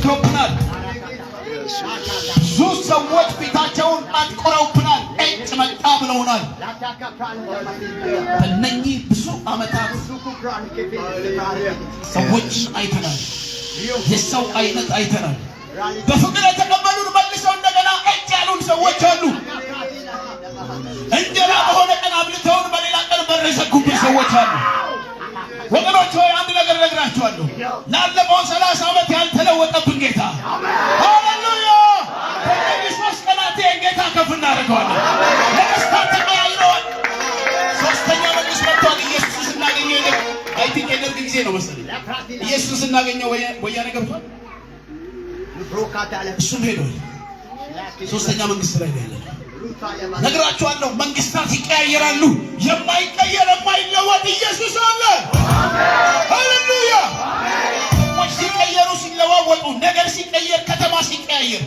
ወጥቶብናል። ብዙ ሰዎች ፊታቸውን አጥቁረውብናል። እጭ መጣ ብለውናል። በእነኚህ ብዙ ዓመታት ሰዎች አይተናል። የሰው አይነት አይተናል። በፍቅር የተቀበሉን መልሰው እንደገና እጭ ያሉን ሰዎች አሉ። እንጀራ በሆነ ቀን አብልተውን በሌላ ቀን በር የዘጉብን ሰዎች አሉ። ወገኖች ሆይ አንድ ነገር እነግራችኋለሁ። ላለፈው 30 ዓመት ያልተለወጠብን ጌታ ሃሌሉያ! በእነዚህ 3 ቀናት ጌታ ከፍ እናደርገዋለን። ነገሥታት ተቀያይረዋል። ሶስተኛ መንግስት መጥቷል። ኢየሱስን ስናገኘው አይ ቲንክ የደርግ ጊዜ ነው መሰለኝ። ኢየሱስን ስናገኘው ወያኔ ገብቷል። እሱም ሄዷል። ሶስተኛ መንግስት ላይ ነው ያለው። ነግራችኋለሁ። መንግስታት ይቀያየራሉ። የማይቀየር የማይለወጥ ኢየሱስ አለ። ሃሌሉያ! ሲቀየሩ ሲለዋወጡ፣ ነገር ሲቀየር፣ ከተማ ሲቀያየር፣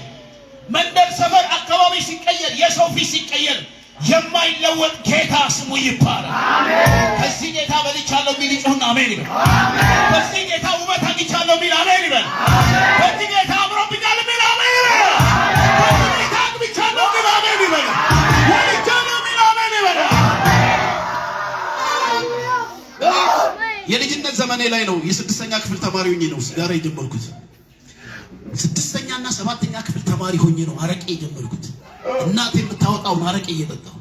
መንደር፣ ሰፈር፣ አካባቢ ሲቀየር፣ የሰው ፊት ሲቀየር የማይለወጥ ጌታ ስሙ ይባላል። ከዚህ ጌታ በልቻለሁ የሚል ይጩህና አሜን ይበል። በዚህ ጌታ ውበት አግኝቻለሁ የሚል አሜን ይበል። በዚህ ጌታ አምሮብኛል የሚል አሜን ይበል። በዚህ ጌታ አግኝቻለሁ የሚል አሜን ይበል። ወልጃለሁ የሚል አሜን ይበል። የልጅነት ዘመኔ ላይ ነው። የ6ኛ ክፍል ተማሪ ሆኜ ነው ሲጋራ የጀመርኩት። 6ኛና 7ኛ ክፍል ተማሪ ሆኜ ነው አረቄ የጀመርኩት። እናቴ የምታወጣውን አረቄ እየጠጣሁ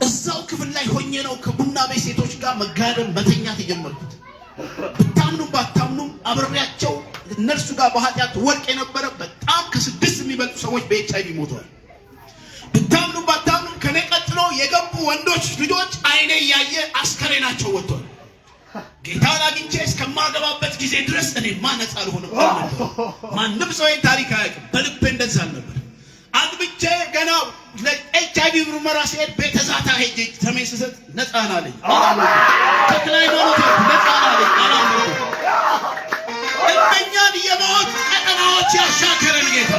እዛው ክፍል ላይ ሆኜ ነው ከቡና ቤት ሴቶች ጋር መጋደም መተኛት የጀመርኩት። ብታምኑም ባታምኑም አብሬያቸው እነርሱ ጋር በኃጢአት ወድቅ የነበረ በጣም ከ6 የሚበልጡ ሰዎች በኤችአይቪ ሞተዋል። ብታምኑም ባታምኑም ከኔ ቀጥሎ የገቡ ወንዶች ልጆች አይኔ እያየ አስከሬናቸው ወጥቷል። ጌታን አግኝቼ እስከማገባበት ጊዜ ድረስ እኔ ነፃ አልሆንም። ማንም ሰው ታሪክ አያውቅም። በልቤ እንደዛ ነበር። አግብቼ ገና ለኤችአይቪ ምርመራ ሲሄድ ቤተ ዛታ ሄጄ ተሜን ስሰጥ ነፃ ናለኝ። ተክላይ ማለት ነፃ ናለኝ። እነኛን የሞት ቀጠናዎች ያሻከረን ጌታ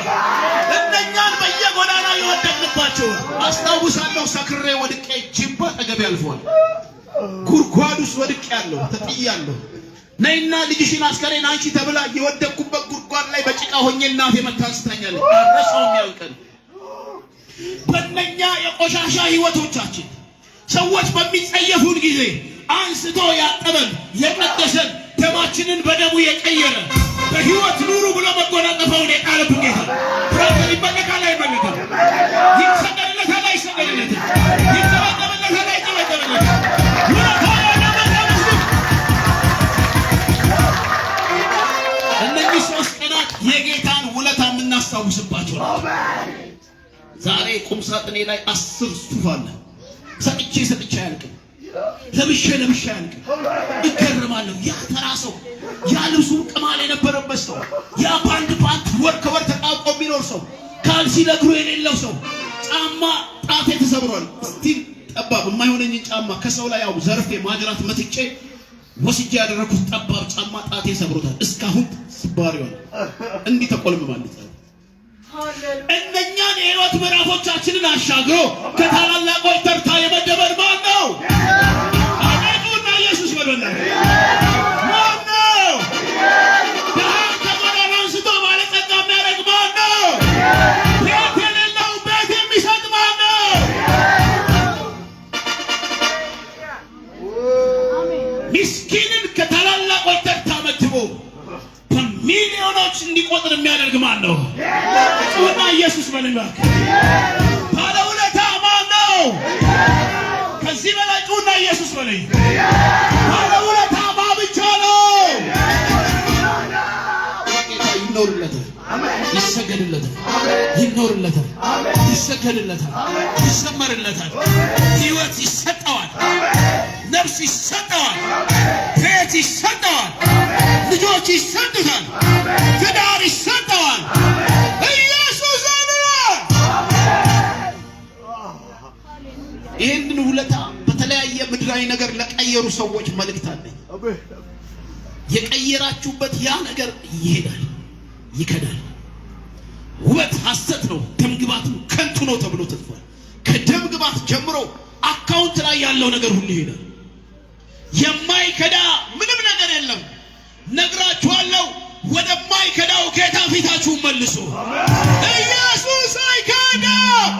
እነኛን በየጎዳና የወደቅንባቸው አስታውሳለሁ። ሰክሬ ወድቄ ጅባ አጠገቤ አልፏል። ጉድጓድ ውስጥ ወድቄያለሁ፣ ተጥያለሁ። ነይና ልጅሽን አስከሬን አንቺ ተብላ የወደቅኩበት ጉድጓድ ላይ በጭቃ ሆኜ እናቴ መታ አንስታኛለች። አረሳውም ያውቀን። በእነኛ የቆሻሻ ህይወቶቻችን ሰዎች በሚጸየፉን ጊዜ አንስቶ ያጠበን የቀደሰን ደማችንን በደሙ የቀየረ በህይወት ኑሩ ብሎ መጎናጸፈውን የቃለብን ጌታ ብራዘር ይመለካል አይመለካል? ይሰገድለታል አይሰገድለትም? ይተባበረለታል አይተባበረለትም? እነዚህ 3 ቀናት የጌታን ውለታ የምናስታውስባቸው ነው። ዛሬ ቁም ሳጥኔ ላይ 10 ሱፍ አለ። ሰጥቼ አያልቅም። ለብሼ አያልቅም። እገርማለሁ። ያ ተራ ሰው፣ ያ ልብሱ ቅማል የነበረበት ሰው፣ ያ ባንድ ወር ከወር ተጣብቆ የሚኖር ሰው፣ ካልሲ ለእግሩ የሌለው ሰው፣ ጫማ ጣቴ ተሰብሯል። እስቲ ጠባብ የማይሆነኝን ጫማ ከሰው ላይ ያው ዘርፌ ማጅራት መትጬ ወስጄ ያደረኩት ጠባብ ጫማ ጣቴ ሰብሮታል። እስካሁን ስባሪዋል። እንዲህ ተቆልምማለች። እነኛን የህይወት ምዕራፎቻችንን አሻግሮ ከታላላቆች ተርታ የመደበን ማን ነው? አሜኑና ኢየሱስ በሉና ማን ነው? ድሃን ከጎዳና አንስቶ ባለጸጋ የሚያደርግ ማን ነው? ቤት የሌለው ቤት የሚሰጥ ማን ነው? ምስኪንን ከታላላቆች ተርታ መድቦ በሚሊዮኖች እንዲቆጥር የሚያደርግ ማን ነው? ጩና ኢየሱስ በሉና ባለውለታ ማን ነው? ከዚህ በላይ ጩና ኢየሱስ በሉኝ። ባለውለታ ማን ብቻ ነው? ጌታ ይኖርለታል፣ ይሰገድለታል፣ ይኖርለታል፣ ይሰገድለታል፣ ይሰመርለታል፣ ህይወት ይሰጠዋል፣ ነፍስ ይሰጠዋል፣ ቤት ይሰጠዋል፣ ልጆች ይሰጡታል፣ ትዳር ይሰጠዋል። ኢየሱስ አድኗል። ይህንን ውለታ በተለያየ ምድራዊ ነገር ለቀየሩ ሰዎች መልእክት አለኝ። የቀየራችሁበት ያ ነገር ይሄዳል፣ ይከዳል። ውበት ሐሰት ነው፣ ደምግባት ከንቱ ነው ተብሎ ተጽፏል። ከደምግባት ጀምሮ አካውንት ላይ ያለው ነገር ሁሉ ይሄዳል። የማይከዳ ምንም ነገር የለም። ነግራችኋለሁ። ወደማይከዳው ጌታ ፊታችሁን መልሱ። ኢየሱስ አይከዳም።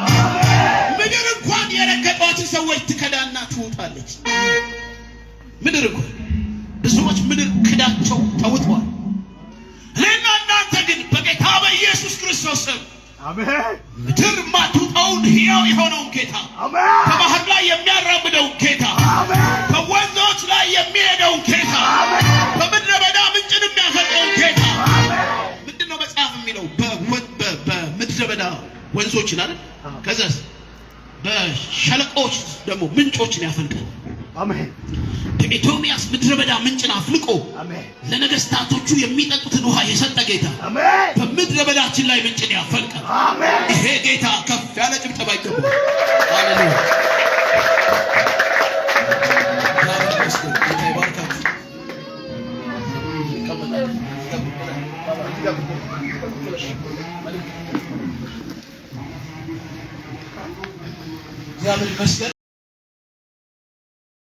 ምድር እንኳን የረገጧትን ሰዎች ትከዳና ትውጣለች። ምድር እንኳን ብዙዎች ምድር ክዳቸው ተውጠዋል። እኔና እናንተ ግን በጌታ በኢየሱስ ክርስቶስ ስም አሜን። ምድር ማትውጣውን ሕያው የሆነውን ጌታ አሜን፣ በባህር ላይ የሚያራምደውን ጌታ አሜን፣ በወንዞች ላይ የሚሄደውን ጌታ አሜን፣ በምድረ በዳ ምንጭን የሚያፈጠውን ጌታ አሜን። ምንድነው መጽሐፍ የሚለው? በምድረ በዳ ወንዞችን አይደል? ከዛስ በሸለቆች ደግሞ ምንጮችን ያፈልቃል። አሜን። በኤዶምያስ ምድረ በዳ ምንጭን አፍልቆ አሜን ለነገስታቶቹ የሚጠጡትን ውሃ የሰጠ ጌታ አሜን በምድረ በዳችን ላይ ምንጭን ያፈልቃል። አሜን። ይሄ ጌታ ከፍ ያለ ጭብጨባ ይገባል። ሃሌሉያ። እግዚአብሔር ይመስገን።